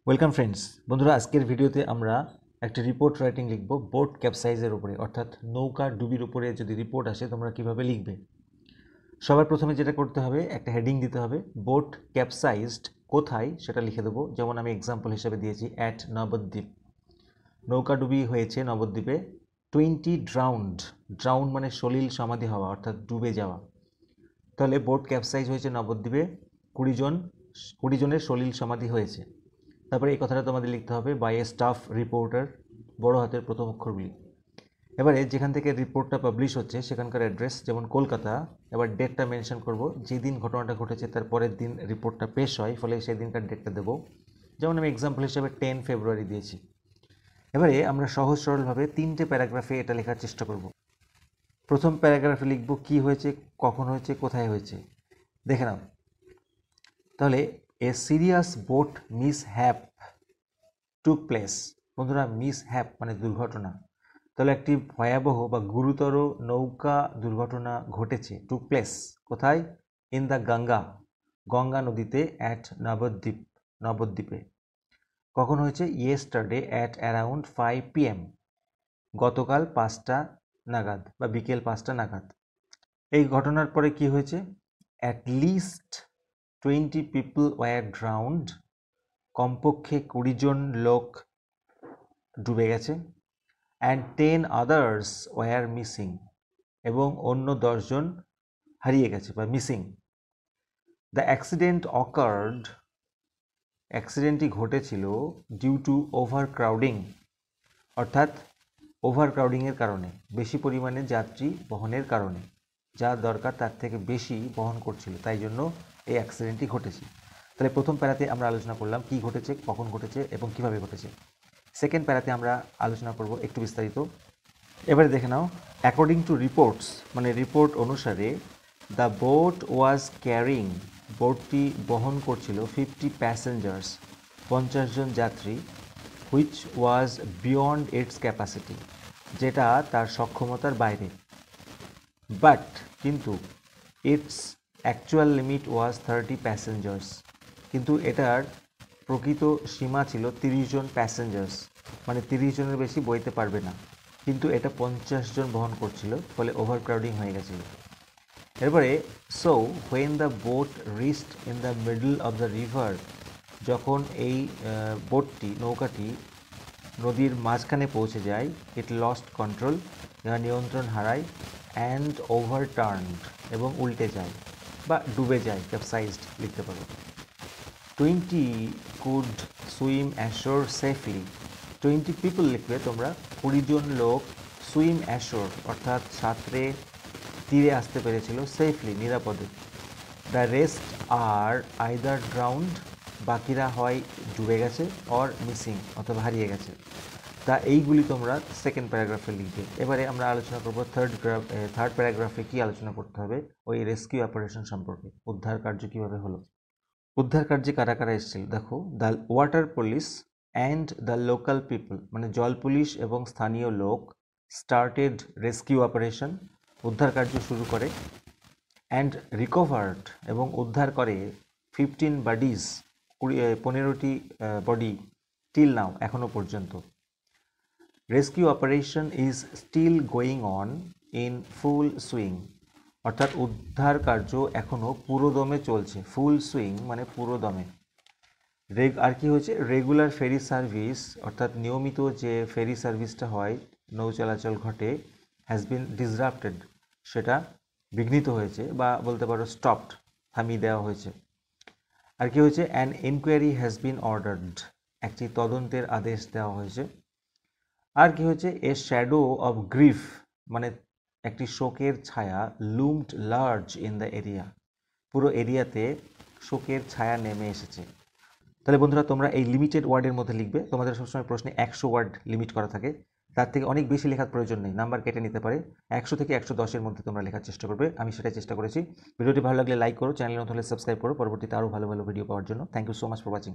Welcome friends. বন্ধুরা, আজকের ভিডিওতে আমরা একটা রিপোর্ট রাইটিং লিখব বোট ক্যাপসাইজের উপরে, অর্থাৎ নৌকা ডুবির উপরে যদি রিপোর্ট আসে তোমরা কিভাবে লিখবে। সবার প্রথমে যেটা করতে হবে, একটা হেডিং দিতে হবে। বোট ক্যাপসাইজড কোথায় সেটা লিখে দেবো। যেমন আমি এক্সাম্পল হিসেবে দিয়েছি অ্যাট নবদ্বীপ, নৌকা ডুবি হয়েছে নবদ্বীপে। 20 ড্রাউন্ড, ড্রাউন্ড মানে সলিল সমাধি হওয়া অর্থাৎ ডুবে যাওয়া। তাহলে বোট ক্যাপসাইজ হয়েছে নবদ্বীপে, 20 জনের সলিল সমাধি হয়েছে। তারপরে এই কথাটা তোমাদের লিখতে হবে বাই এ স্টাফ রিপোর্টার, বড় হাতের প্রথম অক্ষরগুলি। এবারে যেখান থেকে রিপোর্টটা পাবলিশ হচ্ছে সেখানকার অ্যাড্রেস, যেমন কলকাতা। এবার ডেটটা মেনশন করব, যেদিন ঘটনাটা ঘটেছে তার পরের দিন রিপোর্টটা পেশ হয়, ফলে সেই দিনকার ডেটটা দেবো। যেমন আমি এক্সাম্পল হিসেবে 10 ফেব্রুয়ারি দিয়েছি। এবারে আমরা সহজ সরলভাবে 3টে প্যারাগ্রাফে এটা লেখার চেষ্টা করব। প্রথম প্যারাগ্রাফে লিখব কি হয়েছে, কখন হয়েছে, কোথায় হয়েছে। দেখে নাও তাহলে, a serious boat mishap took place. বন্ধুরা, মিসহ্যাপ মানে দুর্ঘটনা। তাহলে একটি ভয়াবহ বা গুরুতর নৌকা দুর্ঘটনা ঘটেছে। টুক প্লেস কোথায়? ইন দ্য গঙ্গা, গঙ্গা নদীতে। অ্যাট নবদ্বীপ, নবদ্বীপে। কখন হয়েছে? ইয়েস্টারডে অ্যাট অ্যারাউন্ড 5 PM, গতকাল 5টা নাগাদ বা বিকেল 5টা নাগাদ। এই ঘটনার পরে কি হয়েছে? At least 20 people were drowned, কমপক্ষে 20 জন লোক ডুবে গেছে। অ্যান্ড 10 আদার্স ওয়ার মিসিং, এবং অন্য 10 জন হারিয়ে গেছে বা মিসিং। দ্য অ্যাক্সিডেন্ট অকার্ড, অ্যাক্সিডেন্টটি ঘটেছিল ডিউ টু ওভার ক্রাউডিং, অর্থাৎ ওভার ক্রাউডিংয়ের কারণে, বেশি পরিমাণে যাত্রী বহনের কারণে। যা দরকার তার থেকে বেশি বহন করছিল, তাই জন্য এই অ্যাক্সিডেন্টটি ঘটেছে। তাহলে প্রথম প্যারাতে আমরা আলোচনা করলাম কি ঘটেছে, কখন ঘটেছে এবং কিভাবে ঘটেছে। সেকেন্ড প্যারাতে আমরা আলোচনা করব একটু বিস্তারিত। এবারে দেখে নাও, অ্যাকর্ডিং টু রিপোর্টস মানে রিপোর্ট অনুসারে, দ্য বোট ওয়াজ ক্যারিং, বোটটি বহন করছিল 50 প্যাসেঞ্জার্স, 50 জন যাত্রী। Which was beyond it's capacity, যেটা তার সক্ষমতার বাইরে। বাট কিন্তু, it's actual limit was 30 passengers, কিন্তু এটার প্রকৃত সীমা ছিল 30 জন প্যাসেঞ্জার্স, মানে 30 জনের বেশি বইতে পারবে না। কিন্তু এটা 50 জন বহন করছিল, ফলে ওভার ক্রাউডিং হয়ে গেছিল। এরপরে, so when the boat rest in the middle of the river, যখন এই বোটটি, নৌকাটি নদীর মাঝখানে পৌঁছে যায়, ইট লস্ট কন্ট্রোল, যারা নিয়ন্ত্রণ হারায়। অ্যান্ড ওভারটার্নড, এবং উল্টে যায় বা ডুবে যায়, ক্যাপসাইজড লিখতে পারো। 20 could swim assure safely, 20 people লিখবে তোমরা, 20 জন লোক সুইম অ্যাশোর অর্থাৎ সাঁতরে তীরে আসতে পেরেছিল, সেফলি নিরাপদে। The rest are either drowned, বাকিরা হয় ডুবে গেছে, অর মিসিং অথবা হারিয়ে গেছে। তা এইগুলি তোমরা সেকেন্ড প্যারাগ্রাফে লিখবে। এবারে আমরা আলোচনা করব থার্ড প্যারাগ্রাফে কি আলোচনা করতে হবে, ওই রেস্কিউ অপারেশন সম্পর্কে, উদ্ধার কার্য কীভাবে হলো। উদ্ধার কার্যে কারা কারা এসেছিল দেখো। The water police and the local people, মানে জল পুলিশ এবং স্থানীয় লোক, স্টার্টেড রেস্কিউ অপারেশন, উদ্ধার কার্য শুরু করে। অ্যান্ড রিকভার্ড, এবং উদ্ধার করে 15 বডিজ, 15টি বডি, টিল নাও এখনও পর্যন্ত। Rescue operation is still going on in full swing, অর্থাৎ উদ্ধার কার্য এখনও পুরোদমে চলছে। ফুল সুইং মানে পুরোদমে। আর কি হয়েছে? রেগুলার ফেরি সার্ভিস, অর্থাৎ নিয়মিত যে ফেরি সার্ভিসটা হয়, নৌ চলাচল ঘটে, হ্যাজ বিন ডিসরাপ্টেড, সেটা বিঘ্নিত হয়েছে বা বলতে পারো স্টপড, থামিয়ে দেওয়া হয়েছে। আর কি হয়েছে? An inquiry has been ordered, একটি তদন্তের আদেশ দেওয়া হয়েছে। আর কি হয়েছে? এ শ্যাডো অফ গ্রিফ, মানে একটি শোকের ছায়া, লুমড লার্জ ইন দ্য এরিয়া, পুরো এরিয়াতে শোকের ছায়া নেমে এসেছে। তাহলে বন্ধুরা, তোমরা এই লিমিটেড ওয়ার্ডের মধ্যে লিখবে। তোমাদের সবসময় প্রশ্নে 100 ওয়ার্ড লিমিট করা থাকে, তার থেকে অনেক বেশি লেখার প্রয়োজন নেই, নাম্বার কেটে নিতে পারে। 100 থেকে 110-এর মধ্যে তোমরা লেখার চেষ্টা করবে, আমি সেটাই চেষ্টা করেছি। ভিডিওটি ভালো লাগলে লাইক করো, চ্যানেল নতুন হলে সাবস্ক্রাইব করো পরবর্তীতে আরও ভালো ভালো ভিডিও পাওয়ার জন্য। Thank you so much for watching.